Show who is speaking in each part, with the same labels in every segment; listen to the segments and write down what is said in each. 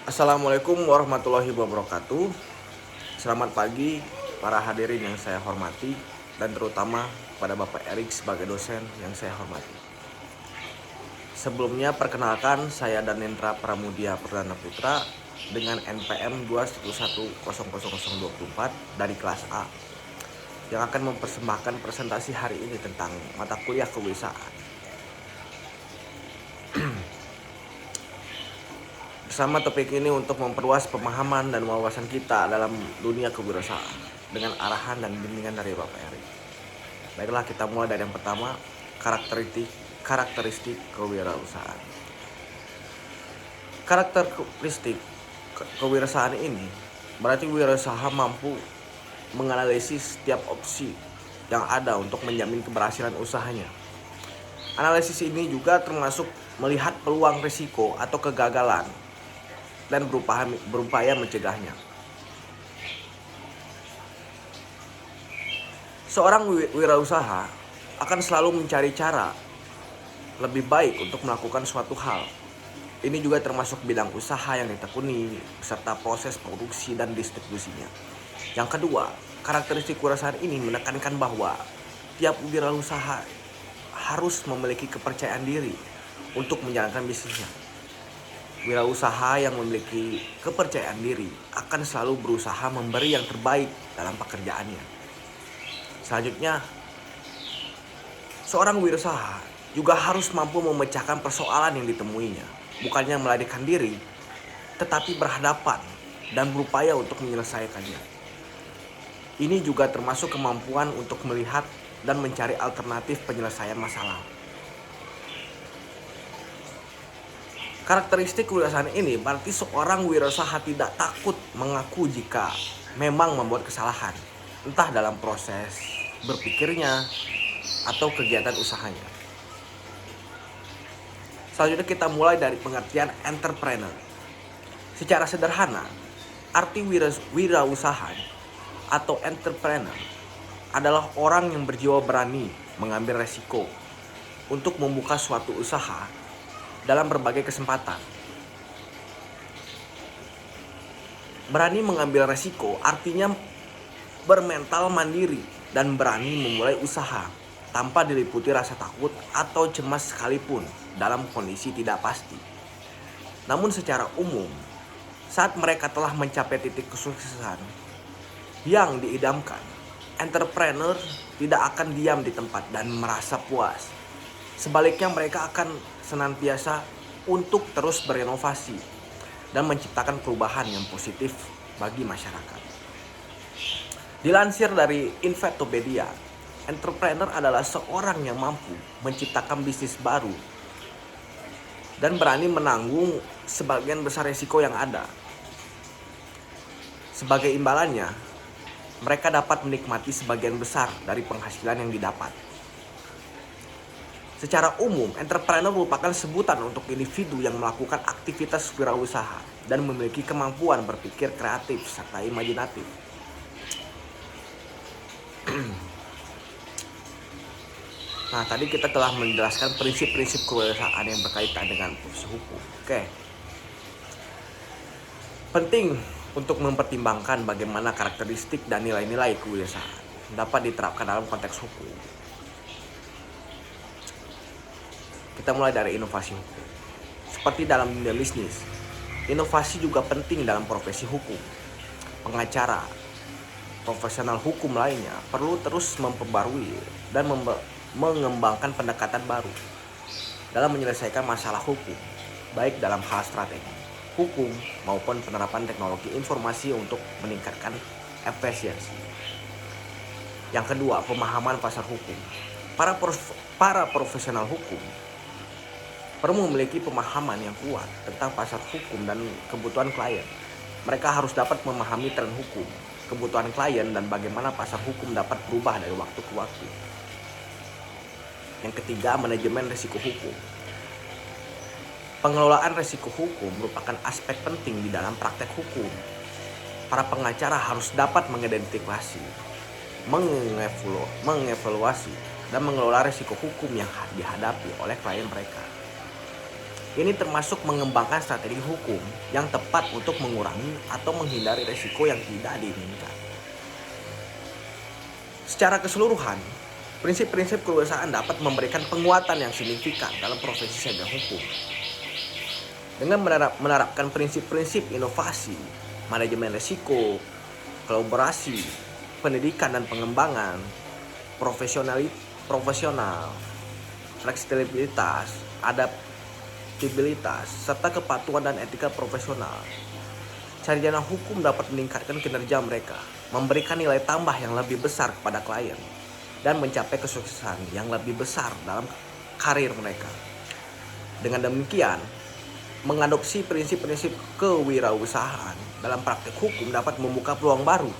Speaker 1: Assalamualaikum warahmatullahi wabarakatuh. Selamat pagi para hadirin yang saya hormati, dan terutama pada Bapak Erik sebagai dosen yang saya hormati. Sebelumnya perkenalkan, saya Danendra Pramudia Perdana Putra dengan NPM 211000024 dari kelas A yang akan mempersembahkan presentasi hari ini tentang mata kuliah kewirausahaan. Bersama topik ini untuk memperluas pemahaman dan wawasan kita dalam dunia kewirausahaan dengan arahan dan bimbingan dari Bapak Erik. Baiklah, kita mulai dari yang pertama, karakteristik kewirausahaan. Karakteristik kewirausahaan ini berarti wirausaha mampu menganalisis setiap opsi yang ada untuk menjamin keberhasilan usahanya. Analisis ini juga termasuk melihat peluang risiko atau kegagalan dan berupaya mencegahnya. Seorang wirausaha akan selalu mencari cara lebih baik untuk melakukan suatu hal. Ini juga termasuk bidang usaha yang ditekuni beserta proses produksi dan distribusinya. Yang kedua, karakteristik wirausaha ini menekankan bahwa tiap wirausaha harus memiliki kepercayaan diri untuk menjalankan bisnisnya. Wirausaha yang memiliki kepercayaan diri akan selalu berusaha memberi yang terbaik dalam pekerjaannya. Selanjutnya, seorang wirausaha juga harus mampu memecahkan persoalan yang ditemuinya, bukannya melarikan diri, tetapi berhadapan dan berupaya untuk menyelesaikannya. Ini juga termasuk kemampuan untuk melihat dan mencari alternatif penyelesaian masalah. Karakteristik kewirausahaan ini berarti seorang wirausaha tidak takut mengaku jika memang membuat kesalahan, entah dalam proses berpikirnya atau kegiatan usahanya. Selanjutnya kita mulai dari pengertian entrepreneur. Secara sederhana, arti wirausaha atau entrepreneur adalah orang yang berjiwa berani mengambil resiko untuk membuka suatu usaha dalam berbagai kesempatan. Berani mengambil resiko artinya bermental mandiri dan berani memulai usaha tanpa diliputi rasa takut atau cemas sekalipun dalam kondisi tidak pasti. Namun secara umum, saat mereka telah mencapai titik kesuksesan yang diidamkan, entrepreneur tidak akan diam di tempat dan merasa puas. Sebaliknya, mereka akan senantiasa untuk terus berinovasi dan menciptakan perubahan yang positif bagi masyarakat. Dilansir dari Invetopedia, entrepreneur adalah seorang yang mampu menciptakan bisnis baru dan berani menanggung sebagian besar risiko yang ada. Sebagai imbalannya, mereka dapat menikmati sebagian besar dari penghasilan yang didapat. Secara umum, entrepreneur merupakan sebutan untuk individu yang melakukan aktivitas wirausaha dan memiliki kemampuan berpikir kreatif serta imajinatif. Nah, tadi kita telah menjelaskan prinsip-prinsip kewirausahaan yang berkaitan dengan profesi hukum. Oke. Penting untuk mempertimbangkan bagaimana karakteristik dan nilai-nilai kewirausahaan dapat diterapkan dalam konteks hukum. Kita mulai dari inovasi hukum. Seperti dalam dunia bisnis, inovasi juga penting dalam profesi hukum. Pengacara, profesional hukum lainnya perlu terus memperbarui dan mengembangkan pendekatan baru dalam menyelesaikan masalah hukum, baik dalam hal strategi hukum maupun penerapan teknologi informasi untuk meningkatkan efisiensi. Yang kedua, pemahaman pasar hukum. Para profesional hukum perlu memiliki pemahaman yang kuat tentang pasar hukum dan kebutuhan klien. Mereka harus dapat memahami tren hukum, kebutuhan klien, dan bagaimana pasar hukum dapat berubah dari waktu ke waktu. Yang ketiga, manajemen risiko hukum. Pengelolaan risiko hukum merupakan aspek penting di dalam praktek hukum. Para pengacara harus dapat mengidentifikasi, mengevaluasi, dan mengelola risiko hukum yang dihadapi oleh klien mereka. Ini termasuk mengembangkan strategi hukum yang tepat untuk mengurangi atau menghindari risiko yang tidak diinginkan. Secara keseluruhan, prinsip-prinsip kewirausahaan dapat memberikan penguatan yang signifikan dalam profesi sarjana hukum. Dengan menerapkan prinsip-prinsip inovasi, manajemen risiko, kolaborasi, pendidikan dan pengembangan, profesional, fleksibilitas, adaptabilitas, serta kepatuhan dan etika profesional, sarjana hukum dapat meningkatkan kinerja mereka, memberikan nilai tambah yang lebih besar kepada klien, dan mencapai kesuksesan yang lebih besar dalam karir mereka. Dengan demikian, mengadopsi prinsip-prinsip kewirausahaan dalam praktik hukum dapat membuka peluang baru,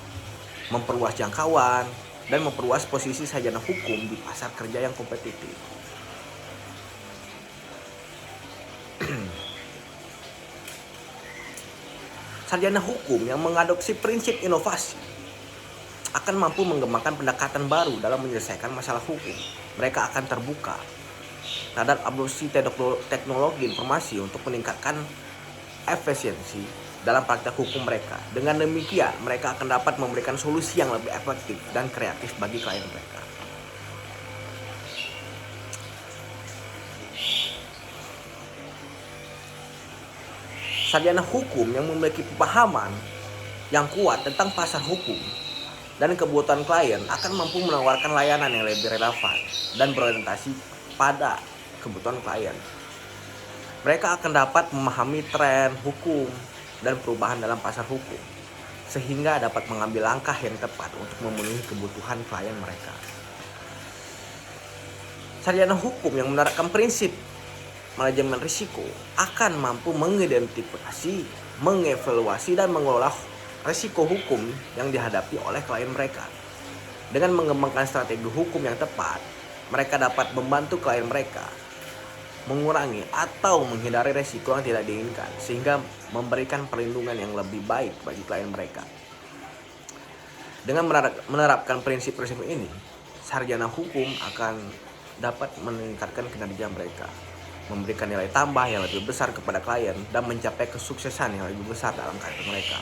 Speaker 1: memperluas jangkauan, dan memperluas posisi sarjana hukum di pasar kerja yang kompetitif. Sarjana hukum yang mengadopsi prinsip inovasi akan mampu mengembangkan pendekatan baru dalam menyelesaikan masalah hukum. Mereka akan terbuka terhadap adopsi teknologi informasi untuk meningkatkan efisiensi dalam praktek hukum mereka. Dengan demikian, mereka akan dapat memberikan solusi yang lebih efektif dan kreatif bagi klien mereka. Sarjana hukum yang memiliki pemahaman yang kuat tentang pasar hukum dan kebutuhan klien akan mampu menawarkan layanan yang lebih relevan dan berorientasi pada kebutuhan klien. Mereka akan dapat memahami tren hukum dan perubahan dalam pasar hukum, sehingga dapat mengambil langkah yang tepat untuk memenuhi kebutuhan klien mereka. Sarjana hukum yang menerapkan prinsip manajemen risiko akan mampu mengidentifikasi, mengevaluasi, dan mengelola risiko hukum yang dihadapi oleh klien mereka. Dengan mengembangkan strategi hukum yang tepat, mereka dapat membantu klien mereka mengurangi atau menghindari risiko yang tidak diinginkan, sehingga memberikan perlindungan yang lebih baik bagi klien mereka. Dengan menerapkan prinsip-prinsip ini, sarjana hukum akan dapat meningkatkan kinerja mereka, memberikan nilai tambah yang lebih besar kepada klien, dan mencapai kesuksesan yang lebih besar dalam karir mereka.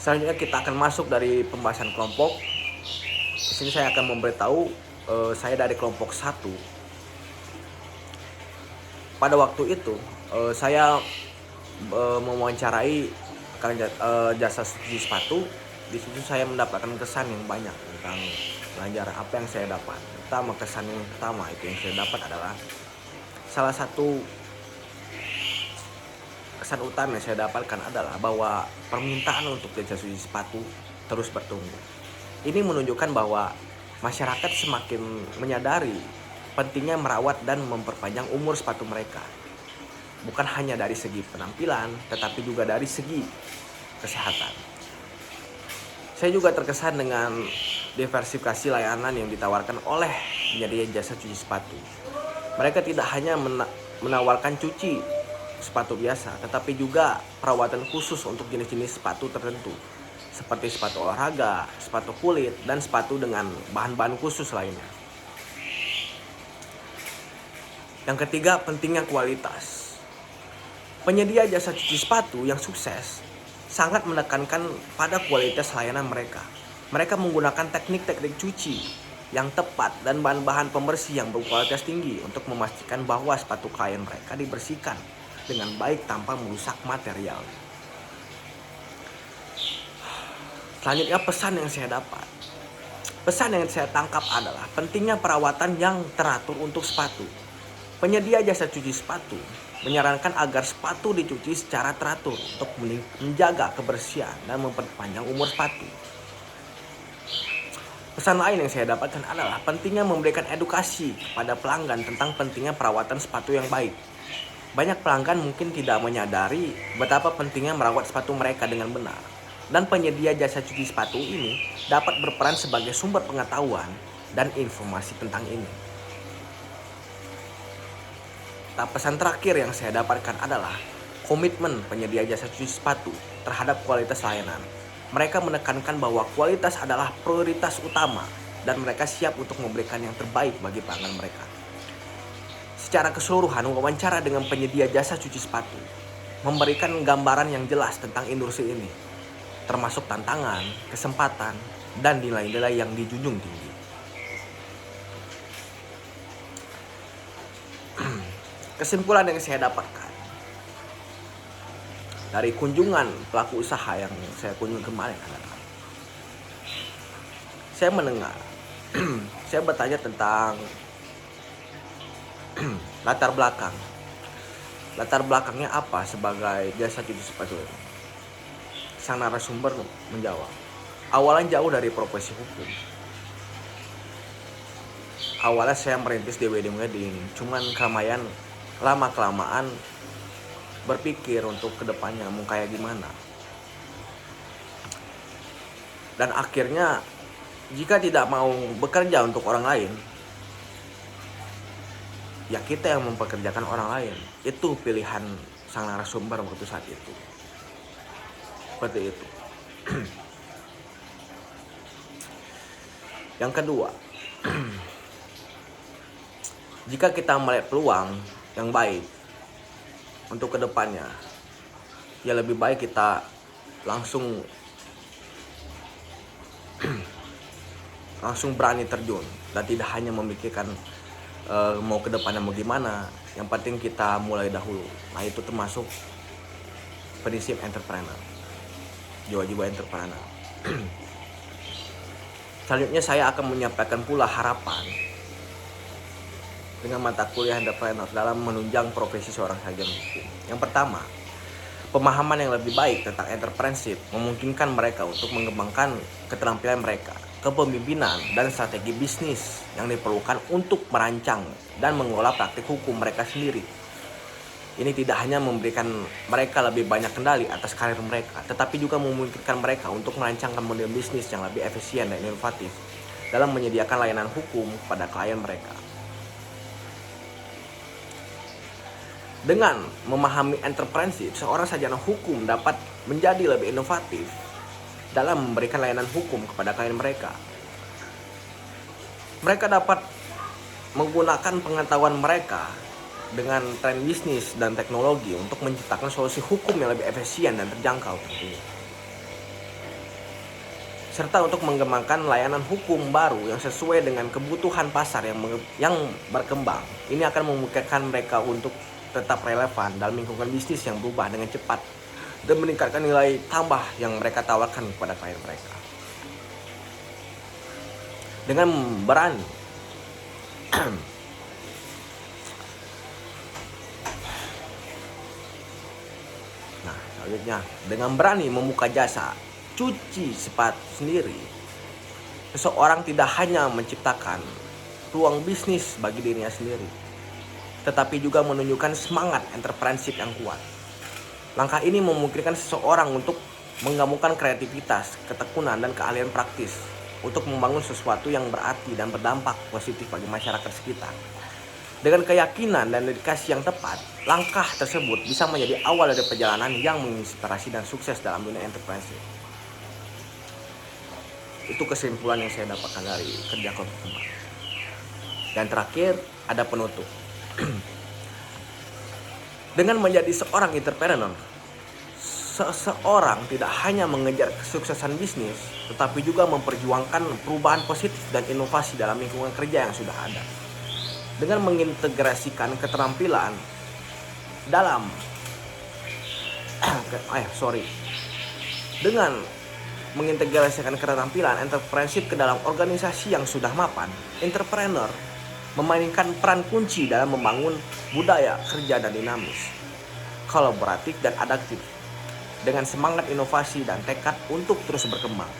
Speaker 1: Selanjutnya kita akan masuk dari pembahasan kelompok. Di sini saya akan memberitahu saya dari kelompok 1. Pada waktu itu saya mewawancarai jasa cuci sepatu. Di situ saya mendapatkan kesan yang banyak tentang pelajaran apa yang saya dapat. Kesan yang pertama itu yang saya dapat adalah salah satu kesan utama yang saya dapatkan adalah bahwa permintaan untuk jasa cuci sepatu terus bertumbuh. Ini menunjukkan bahwa masyarakat semakin menyadari pentingnya merawat dan memperpanjang umur sepatu mereka. Bukan hanya dari segi penampilan, tetapi juga dari segi kesehatan. Saya juga terkesan dengan diversifikasi layanan yang ditawarkan oleh penyedia jasa cuci sepatu. Mereka tidak hanya menawarkan cuci sepatu biasa, tetapi juga perawatan khusus untuk jenis-jenis sepatu tertentu, seperti sepatu olahraga, sepatu kulit, dan sepatu dengan bahan-bahan khusus lainnya. Yang ketiga, pentingnya kualitas. Penyedia jasa cuci sepatu yang sukses sangat menekankan pada kualitas layanan mereka. Mereka menggunakan teknik-teknik cuci yang tepat dan bahan-bahan pembersih yang berkualitas tinggi untuk memastikan bahwa sepatu klien mereka dibersihkan dengan baik tanpa merusak material. Selanjutnya, pesan yang saya dapat. Pesan yang saya tangkap adalah pentingnya perawatan yang teratur untuk sepatu. Penyedia jasa cuci sepatu menyarankan agar sepatu dicuci secara teratur untuk menjaga kebersihan dan memperpanjang umur sepatu. Pesan lain yang saya dapatkan adalah pentingnya memberikan edukasi kepada pelanggan tentang pentingnya perawatan sepatu yang baik. Banyak pelanggan mungkin tidak menyadari betapa pentingnya merawat sepatu mereka dengan benar. Dan penyedia jasa cuci sepatu ini dapat berperan sebagai sumber pengetahuan dan informasi tentang ini. Pesan terakhir yang saya dapatkan adalah komitmen penyedia jasa cuci sepatu terhadap kualitas layanan. Mereka menekankan bahwa kualitas adalah prioritas utama dan mereka siap untuk memberikan yang terbaik bagi pelanggan mereka. secara keseluruhan wawancara dengan penyedia jasa cuci sepatu memberikan gambaran yang jelas tentang industri ini, termasuk tantangan, kesempatan, dan nilai-nilai yang dijunjung tinggi. Kesimpulan yang saya dapatkan dari kunjungan pelaku usaha yang saya kunjungi kemarin adalah saya mendengar, saya bertanya tentang latar belakangnya apa sebagai jasa cuci sepatu ini. Sang narasumber menjawab, awalnya jauh dari profesi hukum. Awalnya saya merintis di wedding, cuman lama-kelamaan berpikir untuk kedepannya mau kayak gimana. Dan akhirnya jika tidak mau bekerja untuk orang lain, ya kita yang mempekerjakan orang lain. Itu pilihan sang narasumber waktu saat itu. Seperti itu. Yang kedua, jika kita melihat peluang yang baik untuk kedepannya, ya lebih baik kita langsung berani terjun dan tidak hanya memikirkan mau kedepannya mau gimana. Yang penting kita mulai dahulu. Nah, itu termasuk prinsip entrepreneur, jiwa-jiwa entrepreneur. Selanjutnya saya akan menyampaikan pula harapan dengan mata kuliah entrepreneur dalam menunjang profesi seorang sarjana hukum. Yang pertama, pemahaman yang lebih baik tentang entrepreneurship memungkinkan mereka untuk mengembangkan keterampilan mereka, kepemimpinan, dan strategi bisnis yang diperlukan untuk merancang dan mengelola praktik hukum mereka sendiri. Ini tidak hanya memberikan mereka lebih banyak kendali atas karir mereka, tetapi juga memungkinkan mereka untuk merancangkan model bisnis yang lebih efisien dan inovatif dalam menyediakan layanan hukum kepada klien mereka. Dengan memahami entrepreneurship, seorang sarjana hukum dapat menjadi lebih inovatif dalam memberikan layanan hukum kepada klien mereka. Mereka dapat menggunakan pengetahuan mereka dengan tren bisnis dan teknologi untuk menciptakan solusi hukum yang lebih efisien dan terjangkau tentunya. Serta untuk mengembangkan layanan hukum baru yang sesuai dengan kebutuhan pasar yang berkembang. Ini akan memungkinkan mereka untuk tetap relevan dalam lingkungan bisnis yang berubah dengan cepat dan meningkatkan nilai tambah yang mereka tawarkan kepada klien mereka. Dengan berani selanjutnya, dengan berani membuka jasa cuci sepatu sendiri, seseorang tidak hanya menciptakan peluang bisnis bagi dirinya sendiri, tetapi juga menunjukkan semangat entrepreneurship yang kuat. Langkah ini memungkinkan seseorang untuk menggabungkan kreativitas, ketekunan, dan keahlian praktis untuk membangun sesuatu yang berarti dan berdampak positif bagi masyarakat sekitar. Dengan keyakinan dan dedikasi yang tepat, langkah tersebut bisa menjadi awal dari perjalanan yang menginspirasi dan sukses dalam dunia entrepreneurship. Itu kesimpulan yang saya dapatkan dari kerja kelompok kemarin. Dan terakhir, ada penutup. Dengan menjadi seorang entrepreneur, seseorang tidak hanya mengejar kesuksesan bisnis, tetapi juga memperjuangkan perubahan positif dan inovasi dalam lingkungan kerja yang sudah ada. Dengan mengintegrasikan keterampilan dengan mengintegrasikan keterampilan entrepreneurship ke dalam organisasi yang sudah mapan, entrepreneur memainkan peran kunci dalam membangun budaya kerja dan dinamis, kolaboratif dan adaptif, dengan semangat inovasi dan tekad untuk terus berkembang.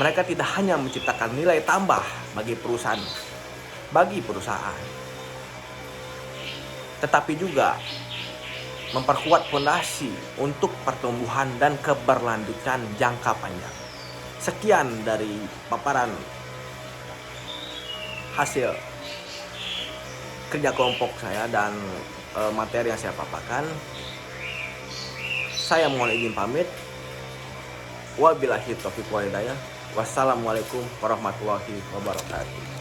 Speaker 1: Mereka tidak hanya menciptakan nilai tambah bagi perusahaan, tetapi juga memperkuat fondasi untuk pertumbuhan dan keberlanjutan jangka panjang. Sekian dari paparan hasil kerja kelompok saya dan materi yang saya paparkan. Saya mohon izin pamit. Wabillahi taufiq wal hidayah. Wassalamualaikum warahmatullahi wabarakatuh.